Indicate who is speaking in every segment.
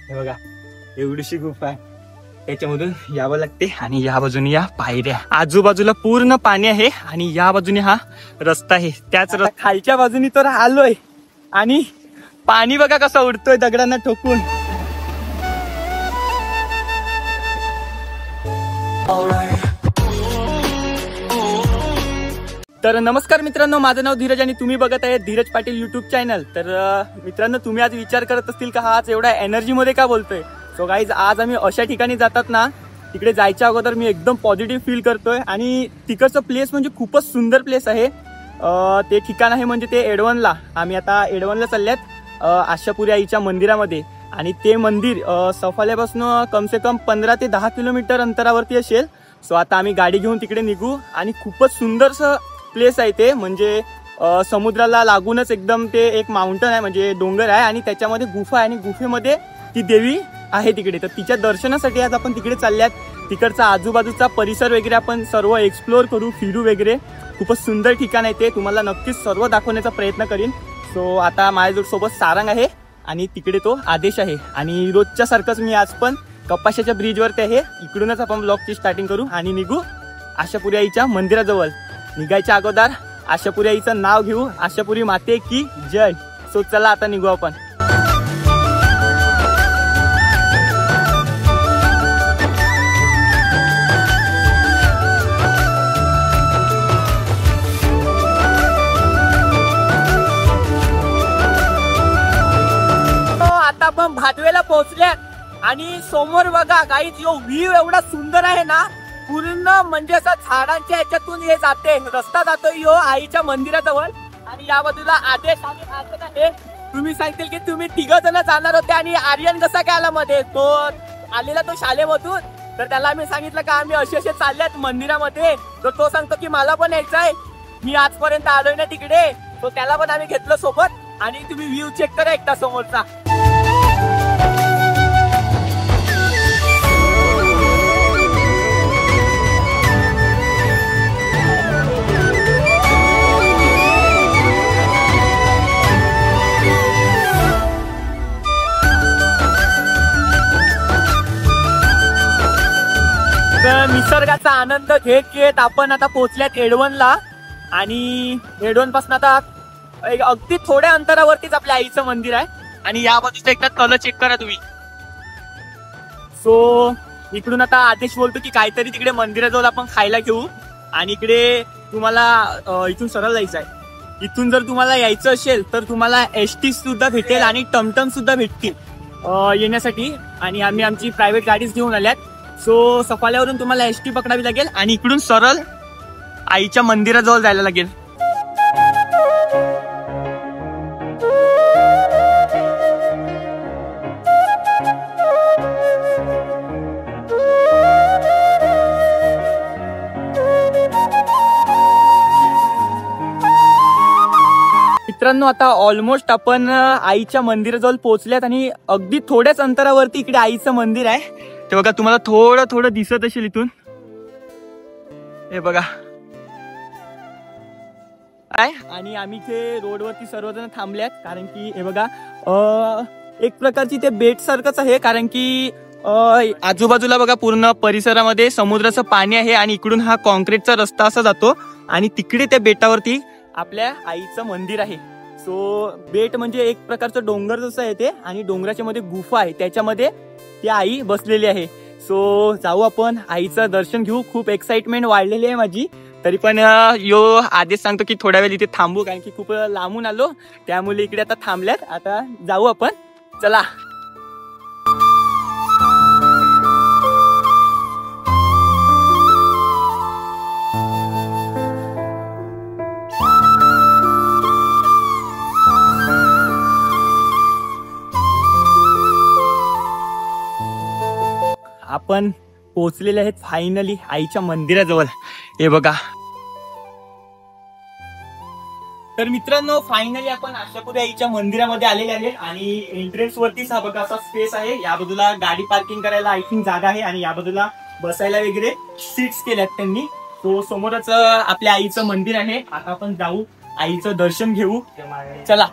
Speaker 1: हे बघा एवढीशी गुफा आहे, त्याच्यामधून यावं लागते आणि या बाजूने या पायऱ्या, आजूबाजूला पूर्ण पाणी आहे आणि या बाजूने हा रस्ता आहे. त्याच खालच्या बाजूने तर आलोय आणि पाणी बघा कसं उडतोय दगडांना ठोकून. तर नमस्कार मित्रांनो, माझं नाव धीरज आणि तुम्ही बघत आहे धीरज पाटील युट्यूब चॅनल. तर मित्रांनो, तुम्ही आज विचार करत असतील का हा आज एवढा एनर्जी मध्ये का बोलतोय. सो गाईज, आज आम्ही अशा ठिकाणी जातात ना, तिकडे जायच्या अगोदर मी एकदम पॉझिटिव्ह फील करतोय आणि तिकडचं प्लेस म्हणजे खूपच सुंदर प्लेस आहे. ते ठिकाण आहे म्हणजे ते एडवनला. आम्ही आता एडवनला चालल्यात आशापुरी आईच्या मंदिरामध्ये आणि ते मंदिर सफाल्यापासून कमसे कम 15 ते 10 किलोमीटर अंतरावरती असेल. सो आता आम्ही गाडी घेऊन तिकडे निघू आणि खूपच सुंदरसं प्लेस आहे ते, म्हणजे समुद्राला लागूनच एकदम ते एक माउंटन आहे, म्हणजे डोंगर आहे आणि त्याच्यामध्ये गुफा आहे आणि गुफेमध्ये ती देवी आहे तिकडे. तर तिच्या दर्शनासाठी आज आपण तिकडे चालल्यात. तिकडचा आजूबाजूचा परिसर वगैरे आपण सर्व एक्सप्लोअर करू, फिरू वगैरे. खूपच सुंदर ठिकाण आहे ते, तुम्हाला नक्कीच सर्व दाखवण्याचा प्रयत्न करीन. सो आता माझ्यासोबत सारंग आहे आणि तिकडे तो आदेश आहे आणि रोजच्या सारखंच मी आज पण कपाशाच्या ब्रिजवरती आहे. इकडूनच आपण ब्लॉगची स्टार्टिंग करू आणि निघू आशापुरी आईच्या मंदिराजवळ. निघायच्या अगोदर आशापुरी आईचं नाव घेऊ, आशापुरी माते की जय. सो चला आता निघू आपण. आता आपण भादवेला पोहोचल्यात आणि समोर बघा काही जो व्ह्यू एवढा सुंदर आहे ना, पूर्ण म्हणजे असं झाडांच्या ह्याच्यातून हे जाते, रस्ता जातोय यो आईच्या मंदिराजवळ. आणि या बाजूला आदेश आणि आदेश आहे. तुम्ही सांगतील की तुम्ही 3 जण जाणार होते आणि आर्यन कसा काय आला मध्ये, तो आलेला तो शाळेमधून. तर त्याला आम्ही सांगितलं का आम्ही असे चालल्यात मंदिरामध्ये. तर तो सांगतो की मला पण यायचंय, मी आजपर्यंत आलोय ना तिकडे. तो त्याला पण आम्ही घेतलं सोबत आणि तुम्ही व्ह्यू चेक करा एकदा समोरचा. निसर्गाचा आनंद घेत घेत आपण आता पोहोचल्यात एडवनला आणि एडवन पासून आता अगदी थोड्या अंतरावरतीच आपल्या आईचं मंदिर आहे. आणि या बाजूचा एकदा तल चेक करा तुम्ही. सो इकडून आता आदेश बोलतो की काहीतरी तिकडे मंदिराजवळ आपण खायला घेऊ आणि इकडे तुम्हाला इथून सरळ जायचं आहे. इथून जर तुम्हाला यायचं असेल तर तुम्हाला एसटी सुद्धा भेटेल आणि टमटम सुद्धा भेटतील येण्यासाठी. आणि आम्ही आमची प्रायव्हेट गाडीच घेऊन आल्यात. सो सफाल्यावरून तुम्हाला एसटी पकडावी लागेल आणि इकडून सरळ आईच्या मंदिराजवळ जायला लागेल. मित्रांनो, आता ऑलमोस्ट आपण आईच्या मंदिराजवळ पोहोचल्यात आणि अगदी थोड्याच अंतरावरती इकडे आईचं मंदिर आहे. ते बघा, तुम्हाला थोडं थोडं दिसत असेल इथून. हे बघा आहे. आणि आम्ही इथे रोडवरती सर्वजण थांबल्यात कारण की हे बघा एक प्रकारची ते बेट सारखंच आहे, कारण की आजूबाजूला बघा पूर्ण परिसरामध्ये समुद्राचं पाणी आहे आणि इकडून हा कॉन्क्रीटचा रस्ता असा जातो आणि तिकडे त्या बेटावरती आपल्या आईचं मंदिर आहे. सो बेट म्हणजे एक प्रकारचं डोंगर जसं आहे ते, आणि डोंगराच्या मध्ये गुफा आहे, त्याच्यामध्ये ती आई बसलेली आहे. सो जाऊ आपण आईचं दर्शन घेऊ. खूप एक्साइटमेंट वाढलेली आहे माझी. तरी पण यो आदेश सांगतो की थोड्या वेळ इथे थांबू, कारण की खूप लांबून आलो, त्यामुळे इकडे आता थांबल्यात. आता जाऊ आपण, चला. आपण पोहोचलेले आहेत फायनली आईच्या मंदिराजवळ. हे बघा. तर मित्रांनो, फायनली आपण आशापुरी आईच्या मंदिरामध्ये आलेले आहे आणि एंट्रन्स वरतीच हा बघा असा स्पेस आहे. या बाजूला गाडी पार्किंग करायला आय थिंक जागा आहे आणि या बाजूला बसायला वगैरे सीट्स केल्यात त्यांनी. तो समोरच आपल्या आईचं मंदिर आहे. आता आपण जाऊ, आईचं दर्शन घेऊ, चला.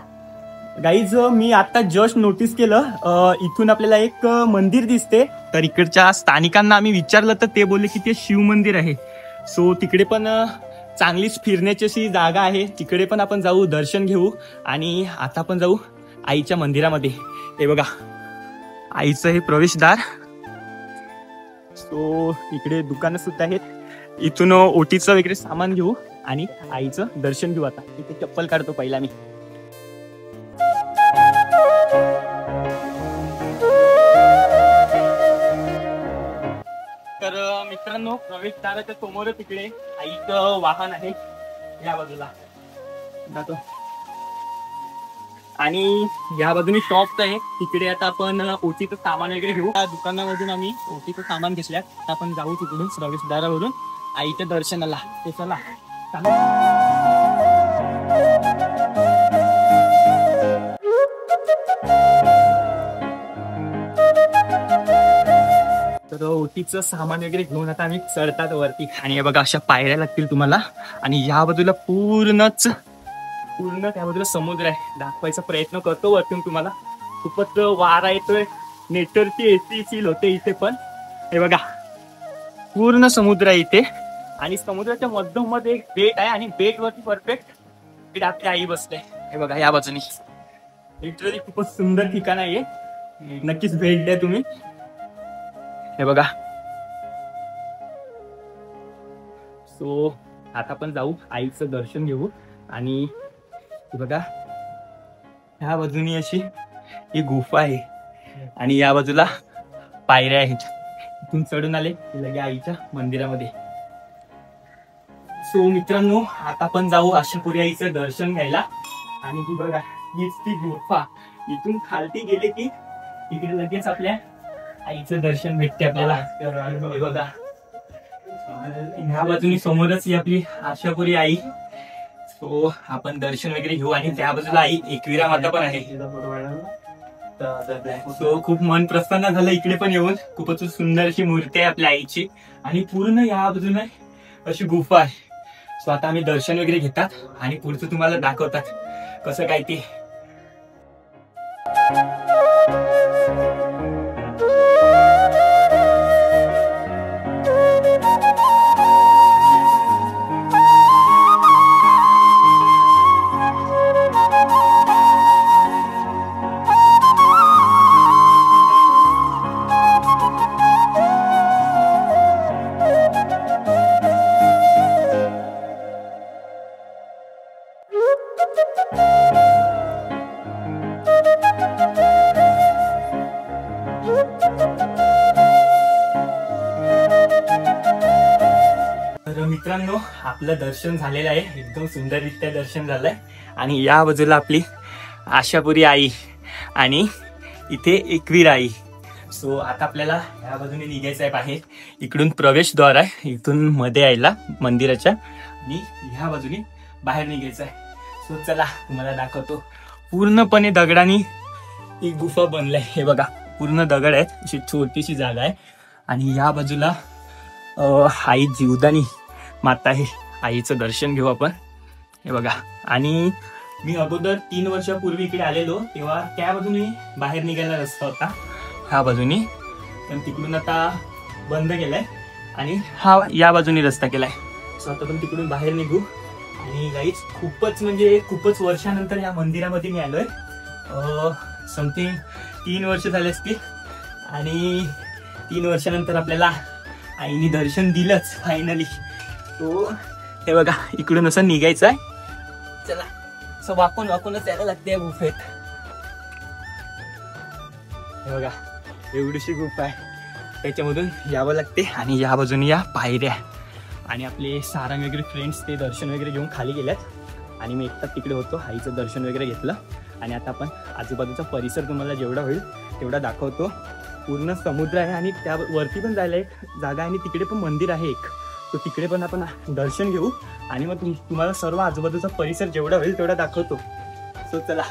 Speaker 1: गाईज मी आता जस्ट नोटीस केलं इथून आपल्याला एक मंदिर दिसते. तर इकडच्या स्थानिकांना आम्ही विचारलं तर ते बोलले की ते शिव मंदिर आहे. सो तिकडे पण चांगलीच फिरण्याची अशी जागा आहे. तिकडे पण आपण जाऊ, दर्शन घेऊ. आणि आता आपण जाऊ आईच्या मंदिरामध्ये. हे बघा आईचं हे प्रवेशद्वार. सो इकडे दुकानं सुद्धा आहेत. इथून ओटीचं वगैरे सामान घेऊ आणि आईचं दर्शन घेऊ. आता इथे चप्पल काढतो पहिला मी. तर मित्रांनो प्रवेशद्वाराच्या समोरच इकडे आईचं वाहन आहे या बाजूला जातो. आणि या बाजूने शॉप आहे. तिकडे आता आपण ओटीचं सामान वगैरे घेऊ. त्या दुकानामधून आम्ही ओटीचं सामान घेतल्यात. आता आपण जाऊ तिकडून प्रवेशद्वारावरून आईच्या दर्शनाला. ते चला. तर ओटीचं सामान वगैरे घेऊन आता आम्ही चढतात वरती. आणि हे बघा अशा पायऱ्या लागतील तुम्हाला. आणि या बाजूला पूर्ण त्या बाजूला समुद्र आहे. दाखवायचा प्रयत्न करतो वरतून तुम्हाला. खूपच वारा येतोय, नेचरची एसी फील होते इथे पण. हे बघा पूर्ण समुद्र आहे इथे. आणि समुद्राच्या मध्यमध्ये एक बेट आहे आणि बेट वरती परफेक्ट आपली आई बसते. हे बघा या बाजूनी. लिटरली खूपच सुंदर ठिकाण आहे. नक्कीच भेट द्या तुम्ही. हे बघा. सो आता आपण जाऊ आईचं दर्शन घेऊ. आणि बघा ह्या बाजूनी अशी ही गुफा आहे आणि या बाजूला पायऱ्या आहेत. इथून चढून आले लगे आईच्या मंदिरामध्ये. सो मित्रांनो आता आपण जाऊ आशापुरी आईचं दर्शन घ्यायला. आणि ती बघा हीच ती गुफा. इथून खालती गेले की इकडे लगेच आपल्या आईचं दर्शन भेटते आपल्याला. बघा ह्या बाजूनी समोरच ही आपली आशापुरी आई. सो आपण दर्शन वगैरे घेऊ. आणि त्या बाजूला आई एकविरा माता पण आहे. सो खूप मन प्रसन्न झालं इकडे पण येऊन. खूपच सुंदर अशी मूर्ती आहे आपल्या आईची. आणि पूर्ण या बाजूला अशी गुफा आहे. सो आता आम्ही दर्शन वगैरे घेतात आणि पुढचं तुम्हाला दाखवतात कसं काय ते. मित्रांनो आपलं दर्शन झालेलं आहे. एकदम सुंदररित्या दर्शन झालंय. आणि या बाजूला आपली आशापुरी आई आणि इथे एकवीरा आई. सो आता आपल्याला या बाजूने निघायचं आहे बाहेर. इकडून प्रवेशद्वार आहे. इथून मध्ये यायला मंदिराच्या आणि ह्या बाजूने बाहेर निघायचं आहे. सो चला तुम्हाला दाखवतो. पूर्णपणे दगडांनी ही गुफा बनलाय. हे बघा पूर्ण दगड आहेत. अशी छोटीशी जागा आहे. आणि या बाजूला आई जीवदानी माता आहे. आईचं दर्शन घेऊ आपण. हे बघा. आणि मी अगोदर 3 वर्षापूर्वी इकडे आलेलो तेव्हा त्या बाजूने बाहेर निघायला रस्ता होता ह्या बाजूनी. पण तिकडून आता बंद केलाय आणि हा या बाजूने रस्ता केलाय. सो आता पण तिकडून बाहेर निघू. आणि गाईज खूपच वर्षानंतर या मंदिरामध्ये मी आलोय. समथिंग 3 वर्ष झाले असतील. आणि 3 वर्षानंतर आपल्याला आईने दर्शन दिलंच फायनली. तो हे बघा इकडून असं निघायचं आहे. चला. सो वाकूनच यायला लागते गुफेत. हे बघा एवढीशी गुफा आहे. त्याच्यामधून यावं लागते. आणि या बाजूने या पायऱ्या. आणि आपले सारंग वगैरे फ्रेंड्स ते दर्शन वगैरे घेऊन खाली गेल्यात. आणि मी एकटाच तिकडे होतो. आईचं दर्शन वगैरे घेतलं. आणि आता आपण आजूबाजूचा परिसर तुम्हाला जेवढा होईल तेवढा दाखवतो. पूर्ण समुद्र आहे आणि त्या वरती पण जायला एक जागा आहे. आणि तिकडे पण मंदिर आहे एक. तो तिकडे पण आपण दर्शन घेऊ. आणि मग तुम्हाला सर्व आजूबाजूचा परिसर जेवढा होईल तेवढा दाखवतो. सो चला.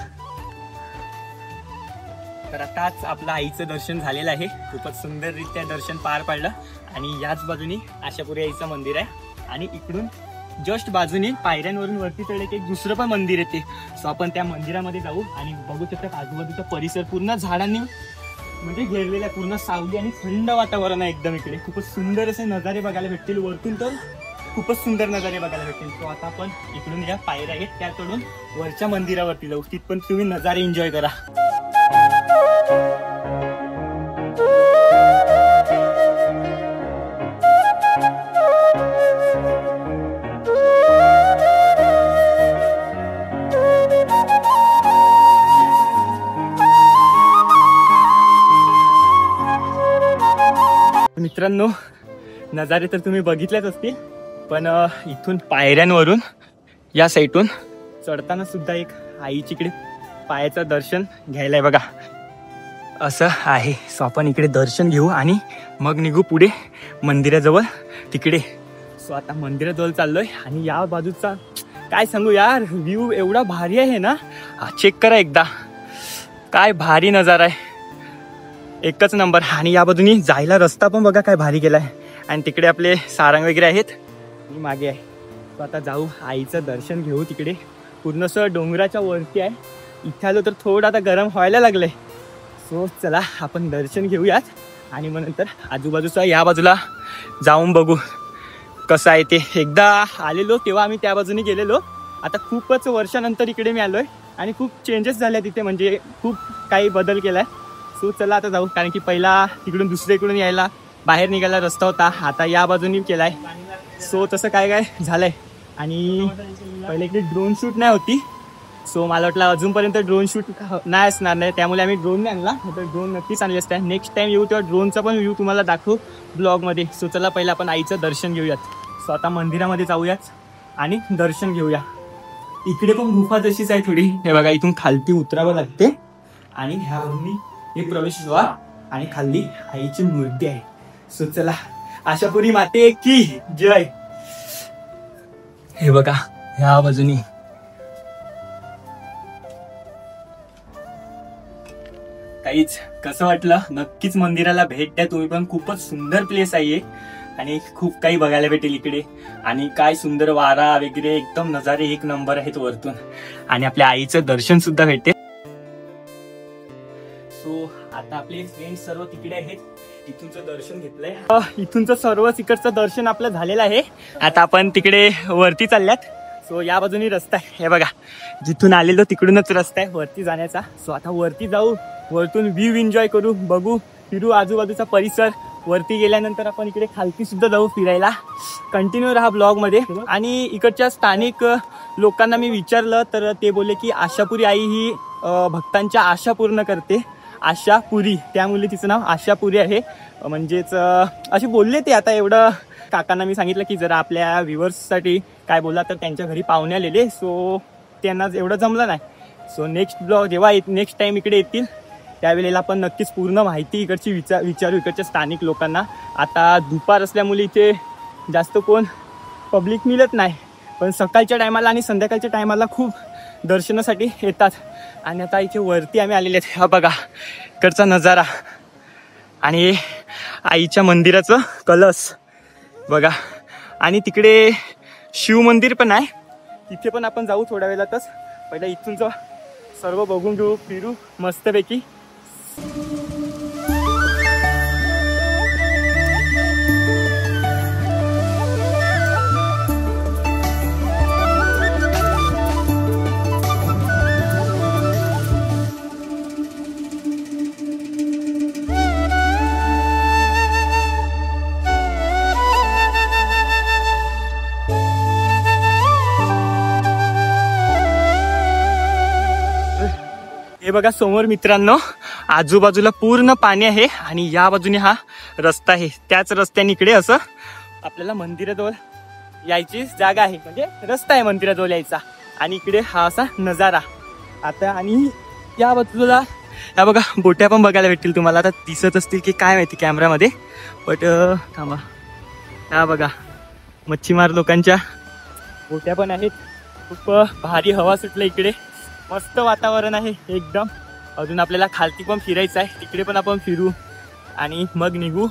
Speaker 1: तर आताच आपलं आईचं दर्शन झालेलं आहे. खूपच सुंदररित्या दर्शन पार पाडलं. आणि याच बाजूनी आशापुरी आईचं मंदिर आहे. आणि इकडून जस्ट बाजूने पायऱ्यांवरून वरती चढले की एक दुसरं पण मंदिर येते. सो आपण त्या मंदिरामध्ये जाऊ आणि बघू शकता आजूबाजूचा परिसर पूर्ण झाडांनी म्हणजे घेरलेला, पूर्ण सावली आणि थंड वातावरण आहे एकदम. इकडे खूपच सुंदर असे नजारे बघायला भेटतील. वरतून तर खूपच सुंदर नजारे बघायला भेटतील. तो आता आपण इकडून या पायऱ्या आहेत त्या चढून वरच्या मंदिरावरती जाऊ. तिथपण तुम्ही नजारे एन्जॉय करा. मित्रांनो, नजारे तर तुम्ही बघितलेच असतील, पण इथून पायऱ्यांवरून या साईडून चढताना सुद्धा एक आईची इकडे पायाचं दर्शन घ्यायला आहे बघा, असं आहे. सो आपण इकडे दर्शन घेऊ आणि मग निघू पुढे मंदिराजवळ तिकडे. सो आता मंदिराजवळ चाललोय आणि या बाजूचा काय सांगू यार, व्ह्यू एवढा भारी आहे ना. चेक करा एकदा, काय भारी नजारा आहे, एकच नंबर. आणि या बाजूनी जायला रस्ता पण बघा काय भारी गेलाय. आणि तिकडे आपले सारंग वगैरे आहेत आणि मागे आहे. तो आता जाऊ, आईचं दर्शन घेऊ. तिकडे पूर्णसं डोंगराच्या वरती आहे. इथे आलो तर थोडं आता गरम व्हायला लागलंय. सो चला आपण दर्शन घेऊयात आणि मग नंतर आजूबाजूचा या बाजूला जाऊन बघू कसं आहे ते. एकदा आलेलो तेव्हा आम्ही त्या बाजूने गेलेलो, आता खूपच वर्षानंतर इकडे मी आलोय आणि खूप चेंजेस झाले तिथे, म्हणजे खूप काही बदल केलाय. सो चला आता जाऊ, कारण की पहिला तिकडून दुसरीकडून यायला बाहेर निघायला रस्ता होता, आता या बाजूनी केलाय. सो तसं काय काय झालंय. आणि पहिले इकडे ड्रोन शूट नाही होती. सो मला वाटलं अजूनपर्यंत ड्रोन शूट नाही असणार नाही, त्यामुळे आम्ही ड्रोन नाही आणला. तर ड्रोन नक्कीच आणली असते. नेक्स्ट टाइम येऊ तेव्हा ड्रोनचा पण व्ह्यू तुम्हाला दाखवू ब्लॉगमध्ये. सो चला पहिला आपण आईचं दर्शन घेऊयात. सो आता मंदिरामध्ये जाऊयात आणि दर्शन घेऊया. इकडे पण गुफा तशीच आहे थोडी, हे बघा इथून खालती उतरावं लागते आणि ह्यावरून हे प्रवेशद्वार आणि खाली आईची मूर्ती आहे. सो चला, आशापुरी माते की जय. हे बघा ह्या बाजूनी काहीच. कसं वाटलं, नक्कीच मंदिराला भेट द्या तुम्ही पण. खूपच सुंदर प्लेस आहे आणि खूप काही बघायला भेटेल इकडे. आणि काय सुंदर वारा वगैरे, एकदम नजारे एक नंबर आहेत वरतून. आणि आपल्या आईचं दर्शन सुद्धा भेटते. सो आता आपले फ्रेंड सर्व तिकडे आहेत, इथूनचं दर्शन घेतलंय. इथूनचं सर्व इकडचं दर्शन आपलं झालेलं आहे. आता आपण तिकडे वरती चालल्यात. सो या बाजूनी रस्ता आहे, हे बघा जिथून आलेलो तिकडूनच रस्ता आहे वरती जाण्याचा. सो आता वरती जाऊ, वरतून व्ह्यू एन्जॉय करू, बघू, फिरू आजूबाजूचा परिसर. वरती गेल्यानंतर आपण इकडे खालती सुद्धा जाऊ फिरायला. कंटिन्यू राहा ब्लॉगमध्ये. आणि इकडच्या स्थानिक लोकांना मी विचारलं तर ते बोलले की आशापुरी आई ही भक्तांच्या आशा पूर्ण करते. आशापुरी, त्यामुळे तिचं नाव आशापुरी आहे. म्हणजेच असे बोलले ते. आता एवढं काकांना मी सांगितलं की जरा आपल्या व्ह्युअर्ससाठी काय बोला, तर त्यांच्या घरी पाहुणे आलेले. सो त्यांना एवढं जमलं नाही. सो नेक्स्ट ब्लॉग जेव्हा नेक्स्ट टाइम इकडे येतील त्यावेळेला आपण नक्कीच पूर्ण माहिती इकडची विचारू इकडच्या स्थानिक लोकांना. आता दुपार असल्यामुळे इथे जास्त कोण पब्लिक मिळत नाही, पण सकाळच्या टायमाला आणि संध्याकाळच्या टायमाला खूप दर्शनासाठी येतात. आणि आता इथे वरती आम्ही आलेले आहेत. हा बघा इकडचा नजारा आणि आईच्या मंदिराचं कलश बघा. आणि तिकडे शिव मंदिर पण आहे, तिथे पण आपण जाऊ थोड्या वेळातच. पहिला इथूनचं सर्व बघून घेऊ, फिरू मस्तपैकी. हे बघा समोर मित्रांनो, आजूबाजूला पूर्ण पाणी आहे आणि या बाजूने हा रस्ता आहे. त्याच रस्त्याने इकडे असं आपल्याला मंदिराजवळ यायची जागा आहे, म्हणजे रस्ता आहे मंदिराजवळ यायचा. आणि इकडे हा असा नजारा. आता आणि या बाजूला या बघा बोट्या पण बघायला भेटतील तुम्हाला. आता दिसत असतील की काय माहिती कॅमेरामध्ये, बट थांबा. हा बघा मच्छीमार लोकांच्या बोट्या पण आहेत. खूप भारी हवा सुटलं इकडे, मस्त वातावरण आहे एकदम. अजून आपल्याला खालती पण फिरायचं आहे, तिकडे पण आपण फिरू आणि मग निघू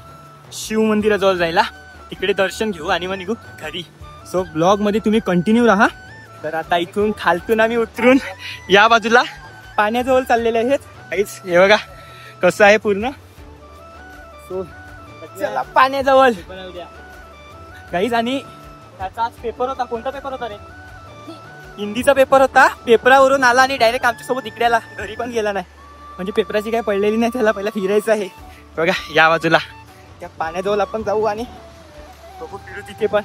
Speaker 1: शिव मंदिराजवळ जायला. तिकडे दर्शन घेऊ आणि मग निघू घरी. सो ब्लॉगमध्ये तुम्ही कंटिन्यू राहा. तर आता इथून खालतून आम्ही उतरून या बाजूला पाण्याजवळ चाललेले आहेत काहीच. हे बघा कसं आहे पूर्ण. सो चला पाण्याजवळ काहीच. आणि त्याचा आज पेपर होता. कोणता पेपर होता रे? हिंदीचा पेपर होता. पेपरावरून आला आणि डायरेक्ट आमच्यासोबत इकडे आला. घरी पण गेला नाही. म्हणजे पेपराची काय पडलेली नाही. त्याला पहिला फिरायचं आहे. बघा या बाजूला त्या पाण्याजवळ आपण जाऊ आणि बघू फिरू तिथे पण.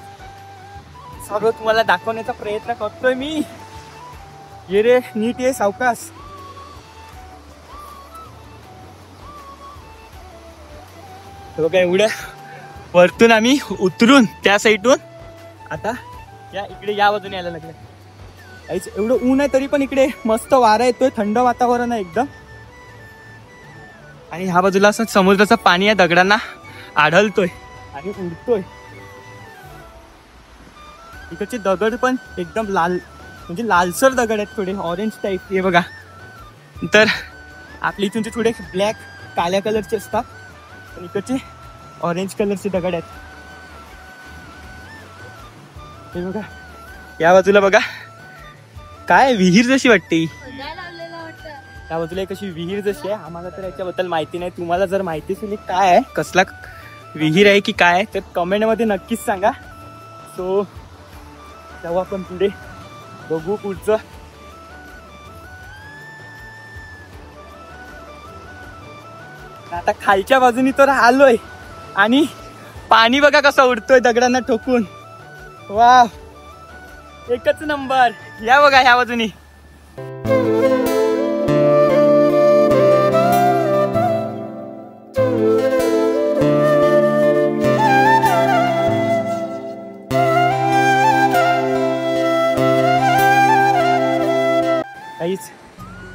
Speaker 1: सगळं तुम्हाला दाखवण्याचा प्रयत्न करतोय मी. ये रे नीट ये सावकाश. बघा एवढं वरतून आम्ही उतरून त्या साईडून आता या इकडे या बाजूने यायला लागलं. काहीच एवढं ऊन आहे तरी पण इकडे मस्त वारा येतोय. थंड वातावरण आहे एकदम. आणि ह्या बाजूला असं समुद्राचं पाणी या दगडांना आढळतोय आणि उडतोय. इकडचे दगड पण एकदम लाल म्हणजे लालसर दगड आहेत. थोडे ऑरेंज टाईप. हे बघा. तर आपल्या इथूनचे थोडे ब्लॅक काळ्या कलरचे असतात. पण इकडचे ऑरेंज कलरचे दगड आहेत. हे बघा या बाजूला बघा काय विहीर जशी वाटते. त्या बाजूला एक अशी विहीर जशी आहे. आम्हाला तर याच्याबद्दल माहिती नाही. तुम्हाला जर माहिती असेल काय आहे, कसला विहीर आहे की काय आहे, तर कमेंटमध्ये नक्कीच सांगा. सो तेव्हा आपण पुढे बघू पुढचं. आता खालच्या बाजूनी तर आलोय आणि पाणी बघा कसं उडतोय दगडांना ठोकून. वा एकच नंबर. या बघा ह्या बाजूनी. काहीच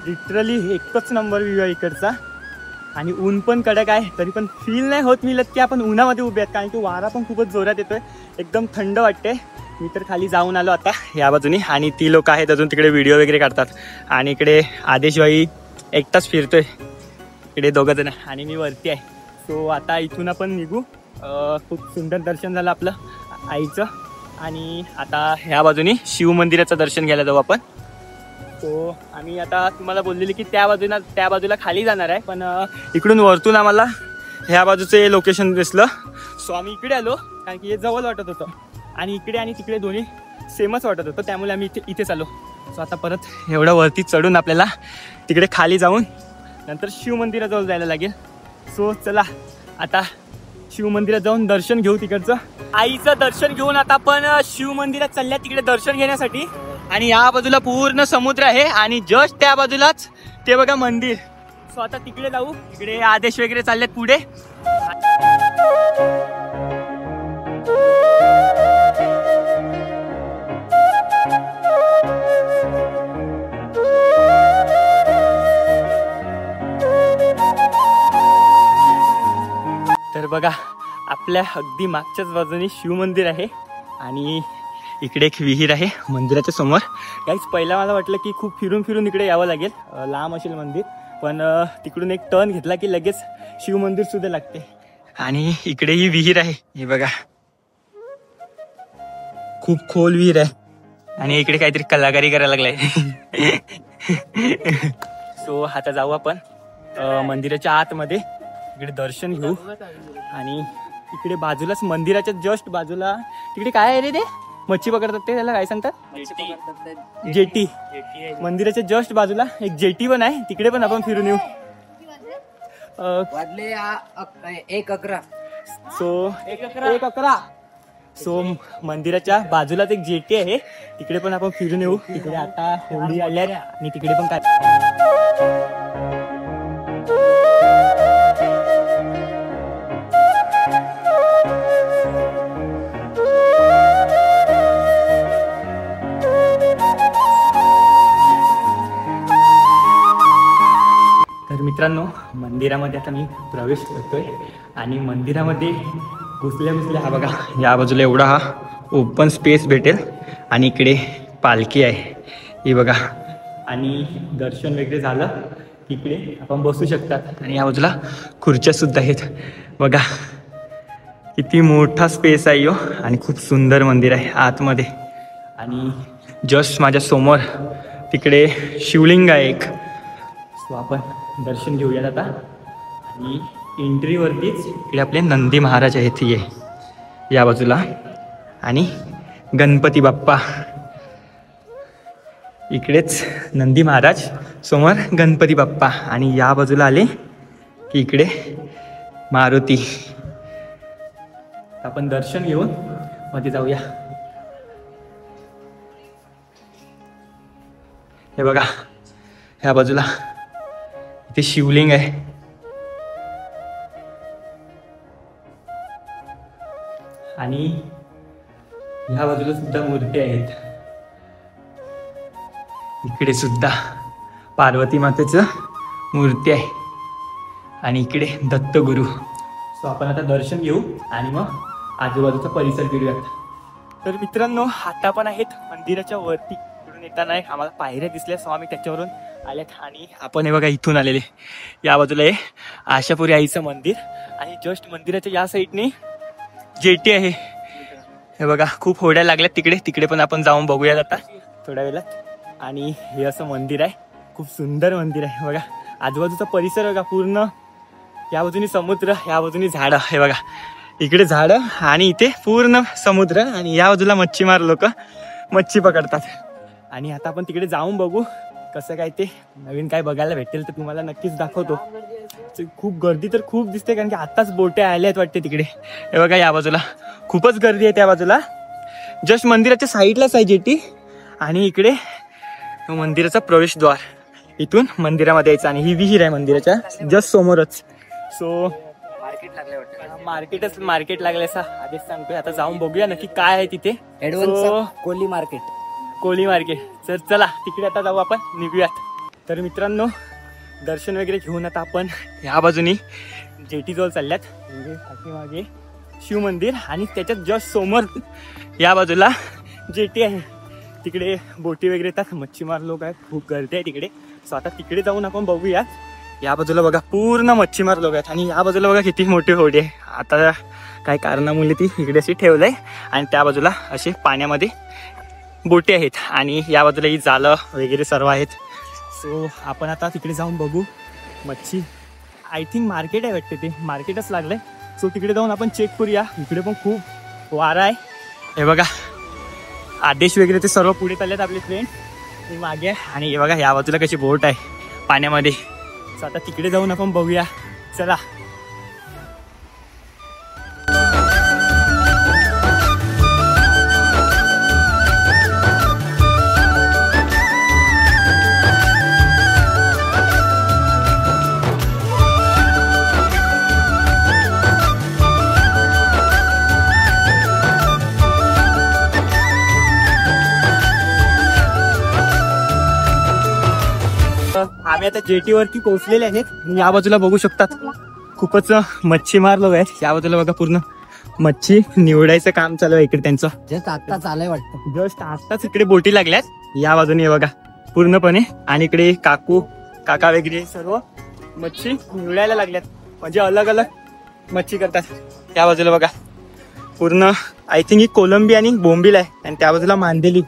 Speaker 1: लिटरली एकच नंबर व्ह्यू आहे इकडचा. आणि ऊन पण कडक आहे तरी पण फील नाही होत मिळत की आपण उन्हामध्ये उभे आहेत. कारण की वारा पण खूपच जोरात येतोय. एकदम थंड वाटते. मी तर खाली जाऊन आलो आता या बाजूनी. आणि ती लोक आहेत अजून तिकडे व्हिडिओ वगैरे काढतात. आणि इकडे आदेशभाई एकटाच फिरतोय. इकडे दोघं जण आणि मी वरती आहे. सो आता इथून आपण निघू. खूप सुंदर दर्शन झालं आपलं आईचं. आणि आता ह्या बाजूनी शिव मंदिराचं दर्शन घ्यायला जाऊ आपण. सो आम्ही आता तुम्हाला बोललेली की त्या बाजूला खाली जाणार आहे. पण इकडून वरतून आम्हाला ह्या बाजूचे लोकेशन दिसलं. सो आम्ही इकडे आलो कारण की हे जवळ वाटत होतं. आणि इकडे आणि तिकडे दोन्ही सेमच वाटत होतं. त्यामुळे आम्ही इथेच आलो. सो आता परत एवढं वरती चढून आपल्याला तिकडे खाली जाऊन नंतर शिव मंदिराजवळ जायला लागेल. सो चला आता शिव मंदिरात जाऊन दर्शन घेऊ तिकडचं. आईचं दर्शन घेऊन आता आपण शिव मंदिरात चालल्या तिकडे दर्शन घेण्यासाठी. आणि या बाजूला पूर्ण समुद्र आहे आणि जस्ट त्या बाजूलाच ते बघा मंदिर. सो आता तिकडे जाऊ. इकडे आदेश वगैरे चाललेत पुढे. तर बघा आपल्या अगदी मागच्याच बाजूने शिव मंदिर आहे. आणि इकडे एक विहीर आहे मंदिराच्या समोर. काहीच पहिला मला वाटलं की खूप फिरून फिरून इकडे यावं लागेल. लांब असेल मंदिर. पण तिकडून एक टर्न घेतला की लगेच शिव मंदिर सुद्धा लागते. आणि इकडे ही विहीर आहे. हे बघा खूप खोल विहीर आहे. आणि इकडे काहीतरी कलाकारी करायला लागलाय. सो आता जाऊ आपण मंदिराच्या आतमध्ये. इकडे दर्शन घेऊ. आणि इकडे बाजूलाच मंदिराच्या जस्ट बाजूला तिकडे काय आहे रे ते मच्छी पकडतात ते त्याला काय सांगतात? जेटी. मंदिराच्या जस्ट बाजूला एक जेटी पण आहे. तिकडे पण आपण फिरून येऊ.
Speaker 2: 1:11.
Speaker 1: सो 1:11. सो मंदिराच्या बाजूलाच एक जेटी आहे. तिकडे पण आपण फिरून येऊ. तिकडे आता होळी आल्या आणि तिकडे पण काय मित्रांनो मंदिरामध्ये आता मी प्रवेश करतोय. आणि मंदिरामध्ये घुसल्या हा बघा या बाजूला एवढा हा ओपन स्पेस भेटेल. आणि इकडे पालखी आहे ही बघा. आणि दर्शन वगैरे झालं इकडे आपण बसू शकतात. आणि या बाजूला खुर्च्या सुद्धा आहेत बघा किती मोठा स्पेस आहे यो आणि खूप सुंदर मंदिर आहे आतमध्ये. आणि जस्ट माझ्या समोर तिकडे शिवलिंग आहे एक. सो आपण दर्शन घेऊयात आता. आणि एंट्रीवरतीच इकडे आपले नंदी महाराज आहेत ये या बाजूला आणि गणपती बाप्पा इकडेच. नंदी महाराज समोर गणपती बाप्पा आणि या बाजूला आले की इकडे मारुती. आपण दर्शन घेऊन मध्ये जाऊया. हे बघा ह्या बाजूला इथे शिवलिंग आहे. आणि ह्या बाजूला सुद्धा मूर्ती आहेत. इकडे सुद्धा पार्वती मातेचं मूर्ती आहे आणि इकडे दत्तगुरु. सो आपण आता दर्शन घेऊ आणि मग आजूबाजूचा परिसर फिरूयात. तर मित्रांनो आता पण आहेत मंदिराच्या वरती. इकडून येताना आम्हाला पायऱ्या दिसल्या सो आम्ही त्याच्यावरून आल्यात. आणि आपण हे बघा इथून आलेले. या बाजूला आहे आशापुरी आईचं मंदिर आणि जस्ट मंदिराच्या या साईडने जेटी आहे. हे बघा खूप होड्या लागल्यात तिकडे. तिकडे पण आपण जाऊन बघूयात आता थोड्या वेळात. आणि हे असं मंदिर आहे. खूप सुंदर मंदिर आहे. बघा आजूबाजूचा परिसर बघा पूर्ण. या बाजूनी समुद्र, या बाजूनी झाडं. हे बघा इकडे झाडं आणि इथे पूर्ण समुद्र. आणि या बाजूला मच्छीमार लोक मच्छी पकडतात. आणि आता आपण तिकडे जाऊन बघू कसं काय ते नवीन काय बघायला भेटेल तर तुम्हाला नक्कीच दाखवतो. खूप गर्दी तर खूप दिसते कारण की आताच बोटे आल्या आहेत वाटते तिकडे. हे बघा या बाजूला खूपच गर्दी आहे. त्या बाजूला जस्ट मंदिराच्या साईडलाच आहे जेटी. आणि इकडे मंदिराचा प्रवेशद्वार. इथून मंदिरामध्ये यायचं आणि ही विहीर आहे मंदिराच्या जस्ट समोरच. सो मार्केट लागले असं आधीच सांगतोय. आता जाऊन बघूया नक्की काय आहे तिथे.
Speaker 2: कोली मार्केट.
Speaker 1: तर चला तिकडे आता जाऊ आपण निघूयात. तर मित्रांनो दर्शन वगैरे घेऊन आता आपण ह्या बाजूनी जेटीजवळ चालल्यात. म्हणजे पाठीमागे शिव मंदिर आणि त्याच्यात जस्ट समोर या बाजूला जेटी आहे. तिकडे बोटी वगैरे येतात. मच्छीमार लोक आहेत. खूप गर्दी आहे तिकडे. सो आता तिकडे जाऊन आपण बघूया. या बाजूला बघा पूर्ण मच्छीमार लोक आहेत आणि या बाजूला बघा किती मोठी होडी आहे. आता काय कारणामुळे ती इकडे अशी ठेवलंय. आणि त्या बाजूला असे पाण्यामध्ये बोटी आहेत आणि या बाजूला ही जालं वगैरे सर्व आहेत. सो आपण आता तिकडे जाऊन बघू. मच्छी आय थिंक मार्केट आहे वाटते. ते मार्केटच लागलंय. सो तिकडे जाऊन आपण चेक करूया. इकडे पण खूप वारा आहे. हे बघा आदेश वगैरे ते सर्व पुढे चाललेत आपले फ्रेंड. मी मागे आहे. आणि हे बघा या बाजूला कशी बोट आहे पाण्यामध्ये. सो आता तिकडे जाऊन आपण बघूया. चला आम्ही आता जेटीवरती पोहोचलेले आहेत. या बाजूला बघू शकतात खूपच मच्छीमार लोक आहेत. या बाजूला बघा पूर्ण मच्छी निवडायचं काम चालू आहे इकडे त्यांचं.
Speaker 2: जस्ट आता चालय वाटतं.
Speaker 1: जस्ट आताच इकडे बोटी लागल्यात या बाजूने बघा पूर्णपणे. आणि इकडे काका वगैरे सर्व मच्छी निवडायला लागल्यात. म्हणजे अलग अलग मच्छी करतात. त्या बाजूला बघा पूर्ण आय थिंक ही कोलंबी आणि बोंबील आहे. आणि त्या बाजूला मांदेली.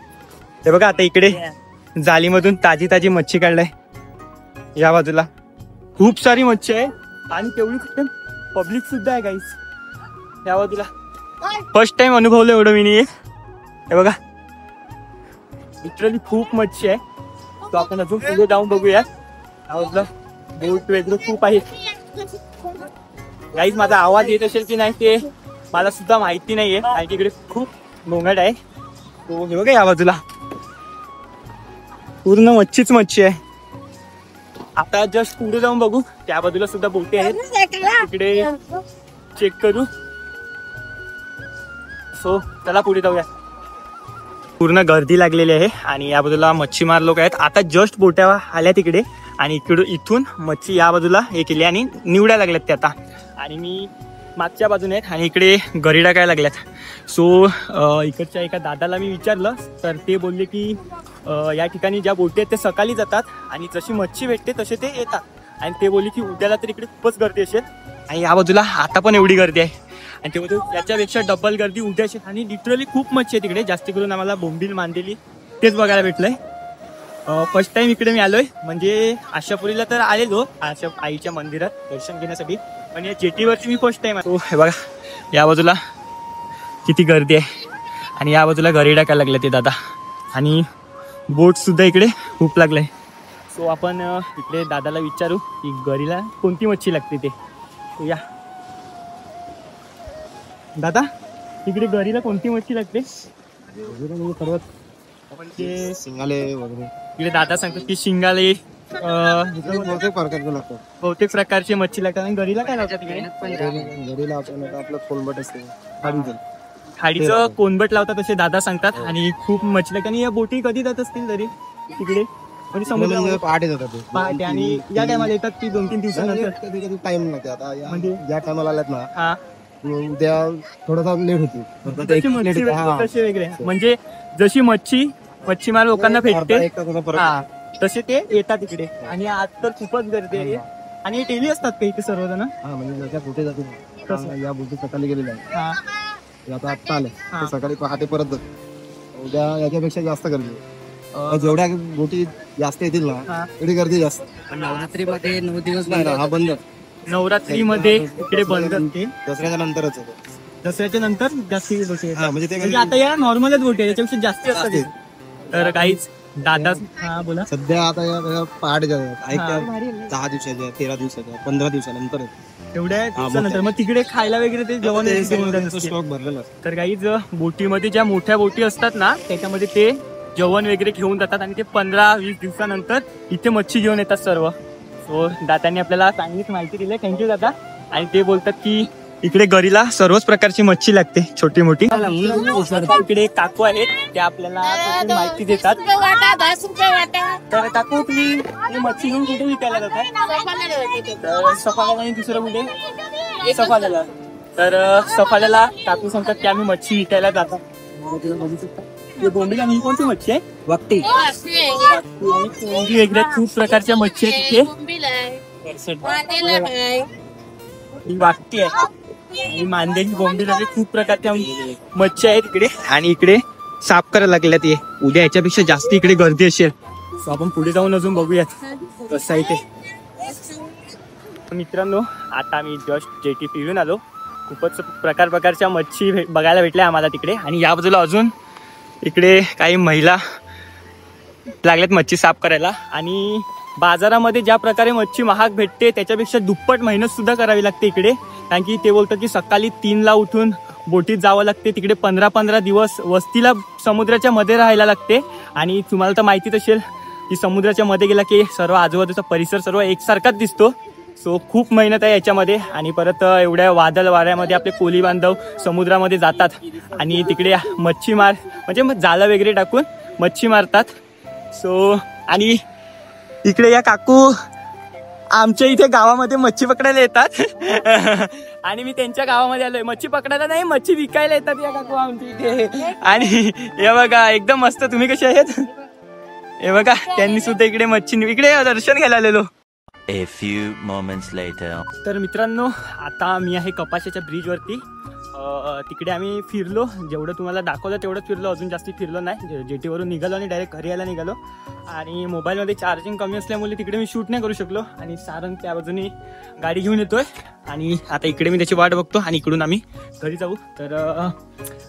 Speaker 1: हे बघा आता इकडे जालीमधून ताजी मच्छी काढलाय. या बाजूला खूप सारी मच्छी आहे आणि तेवढी पब्लिक सुद्धा आहे गाईस. या बाजूला फर्स्ट टाइम अनुभवलं एवढं मी. हे बघा लिटरली खूप मच्छी आहे. तो आपण अजून पुढे जाऊन बघूया. या बाजूला बोट वगैरे खूप आहे. गाईस माझा आवाज येत असेल की नाही ते मला सुद्धा माहिती नाहीये. आणि तिकडे खूप गोंगाट आहे. तो हे बघा या बाजूला पूर्ण मच्छी आहे. आता जस्ट पुढे जाऊन बघू. त्या बाजूला सुद्धा बोटी आहेत. तिकडे चेक करू. सो चला पुढे जाऊया. पूर्ण गर्दी लागलेली आहे आणि या बाजूला मच्छीमार लोक आहेत. आता जस्ट बोट्या आल्या तिकडे आणि इथून मच्छी या बाजूला हे केली आणि निवडायला लागल्यात ते आता. आणि मी मागच्या बाजूने आहेत आणि इकडे गरी टाकायला लागल्यात. सो इकडच्या एका दादाला मी विचारलं तर ते बोलले की या ठिकाणी ज्या बोटी आहेत ते सकाळी जातात आणि जशी मच्छी भेटते तसे ते येतात. आणि ते बोलले की उद्याला तर इकडे खूपच गर्दी असेल. आणि या बाजूला आता पण एवढी गर्दी आहे. आणि तेव्हा याच्यापेक्षा डबल गर्दी उद्याची. आणि लिटरली खूप मच्छी आहे तिकडे. जास्त करून आम्हाला बोंबील, मांदेली तेच बघायला भेटलंय. फर्स्ट टाइम इकडे मी आलोय. म्हणजे आशापुरीला तर आलेलो आशा आईच्या मंदिरात दर्शन घेण्यासाठी, पण या जेटीवरती मी फर्स्ट टाइम आलो. हे बघा या बाजूला किती गर्दी आहे आणि या बाजूला गरी टाकायला लागले ते दादा. आणि बोट सुद्धा इकडे खूप लागलाय. सो आपण इकडे दादाला विचारू की गरीला कोणती मच्छी लागते ते. या दादा, इकडे गरीला कोणती मच्छी लागते?
Speaker 3: ते शिंगाले वगैरे
Speaker 1: इकडे दादा सांगतात की शिंगाले बहुतेक प्रकारची मच्छी लागतात. आणि गरीला काय लावतात तिकडे?
Speaker 3: घरीला आपलं कोलंबट असते,
Speaker 1: खाडीचं कोनबट लावतात असे दादा सांगतात. आणि खूप मच्छी लागतात. आणि या बोटी कधी जात असतील तरी तिकडे? म्हणजे समुद्रामध्ये
Speaker 3: पहाटे जातात
Speaker 1: पहाटे. आणि या टायमाला येतात की 2-3 दिवसानंतर?
Speaker 3: कधी कधी टाइम लागते. आता
Speaker 1: म्हणजे
Speaker 3: ज्या टायमाला आल्यात ना
Speaker 1: हा
Speaker 3: उद्या थोडासा लेट होते.
Speaker 1: तसे वेगळे. म्हणजे जशी मच्छीमार लोकांना भेटते हा तसे ते येतात इकडे. आणि आज तर खूपच गर्दी आहे. आणि डेली असतात का इथे सर्वजण?
Speaker 3: हा म्हणजे कुठे जातो या बोटी सकाळी गेलेल्या आहे.
Speaker 1: हा
Speaker 3: आता आत्ता आले सकाळी पहाटे परत जातो. उद्या याच्यापेक्षा जास्त गर्दी. जेवढ्या बोटी जास्त येतील ना तेवढी गर्दी जास्त.
Speaker 2: नवरात्रीमध्ये 9 दिवस
Speaker 3: हा बंद.
Speaker 1: नवरात्रीमध्ये इकडे बंद असते.
Speaker 3: दसऱ्याच्या नंतरच आहे.
Speaker 1: दसऱ्याच्या नंतर जास्ती बोटी
Speaker 3: हा म्हणजे ते
Speaker 1: म्हणजे आता या नॉर्मलच बोटी आहे त्याच्यापेक्षा जास्ती असतात. तर काहीच दादा हा बोला.
Speaker 3: सध्या आता या पहाटेच्या 10 दिवसाच्या, 13 दिवसाच्या, 15 दिवसानंतर
Speaker 1: एवढ्या दिवसानंतर मग तिकडे खायला वगैरे ते जेवण
Speaker 3: स्टॉक भरलेला.
Speaker 1: तर काहीच बोटीमध्ये ज्या मोठ्या बोटी असतात ना त्याच्यामध्ये ते जेवण वगैरे घेऊन जातात. आणि ते 15-20 दिवसानंतर इथे मच्छी घेऊन येतात सर्व. सो दादांनी आपल्याला चांगलीच माहिती दिली. थँक्यू दादा. आणि ते बोलतात की इकडे गरीला सर्वच प्रकारची मच्छी लागते, छोटी मोठी. इकडे काकू आहेत ते आपल्याला माहिती देतात. तर काकू तुम्ही मच्छी घेऊन कुठे विकायला जातात? सफाल्याला आणि दुसरं कुठे? सफाल्याला. तर सफाल्याला काकू सांगतात की आम्ही मच्छी विकायला जातो. बोंबील आणि कोणती मच्छी आहे?
Speaker 2: वाकटी.
Speaker 1: वेगळ्या खूप प्रकारच्या मच्छी आहेत तिथे. ही वाकटी आहे आणि मांदेली, बोंबील असे खूप प्रकारच्या मच्छी आहेत इकडे. आणि इकडे साफ करायला लागल्यात. ये उद्या याच्यापेक्षा जास्त इकडे गर्दी असेल. सो आपण पुढे जाऊन अजून बघूयात कसं आहे ते. मित्रांनो आता आम्ही जस्ट जेटी फिरून आलो. खूपच प्रकारच्या मच्छी बघायला भेटल्या आम्हाला तिकडे. आणि या बाजूला अजून इकडे काही महिला लागल्यात मच्छी साफ करायला. आणि बाजारामध्ये ज्या प्रकारे मच्छी महाग भेटते त्याच्यापेक्षा दुप्पट मेहनत सुद्धा करावी लागते इकडे. कारण की ते बोलतात की सकाळी 3ला उठून बोटीत जावं लागते. तिकडे 15-15 दिवस वस्तीला समुद्राच्या मध्ये राहायला लागते. आणि तुम्हाला तर माहितीच असेल की समुद्राच्या मध्ये गेला की सर्व आजूबाजूचा परिसर सर्व एकसारखाच दिसतो. सो खूप मेहनत आहे याच्यामध्ये. आणि परत एवढ्या वादळ वाऱ्यामध्ये आपले कोली बांधव समुद्रामध्ये जातात आणि तिकडे मच्छीमार म्हणजे जाळं वगैरे टाकून मच्छी मारतात. सो आणि इकडे या काकू आमच्या इथे गावामध्ये मच्छी पकडायला येतात. आणि मी त्यांच्या गावामध्ये आलोय. मच्छी पकडायला नाही, मच्छी विकायला येतात या काकू आमच्या इथे. आणि हे बघा एकदम मस्त. तुम्ही कसे आहेत? हे बघा त्यांनी सुद्धा इकडे मच्छी इकडे दर्शन घ्यायला आलेलो.
Speaker 4: A few moments later.
Speaker 1: तर मित्रांनो आता मी आहे कपाशाच्या ब्रिजवरती. तिकडे आम्ही फिरलो. जेवढं तुम्हाला दाखवलं तेवढंच फिरलो, अजून जास्ती फिरलो नाही. जेटीवरून निघालो आणि डायरेक्ट घरी यायला निघालो. आणि मोबाईलमध्ये चार्जिंग कमी असल्यामुळे तिकडे मी शूट नाही करू शकलो. आणि सारंग त्या बाजूने गाडी घेऊन येतोय. आणि आता इकडे मी त्याची वाट बघतो आणि इकडून आम्ही घरी जाऊ. तर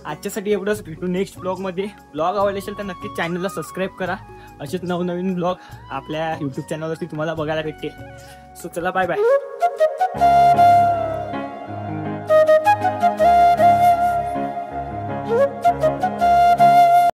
Speaker 1: आजच्यासाठी एवढंच. भेटू नेक्स्ट ब्लॉगमध्ये. ब्लॉग आवडले असेल तर नक्कीच चॅनलला सबस्क्राईब करा. असेच नवनवीन ब्लॉग आपल्या यूट्यूब चॅनलवरती तुम्हाला बघायला भेटते. सो चला बाय बाय.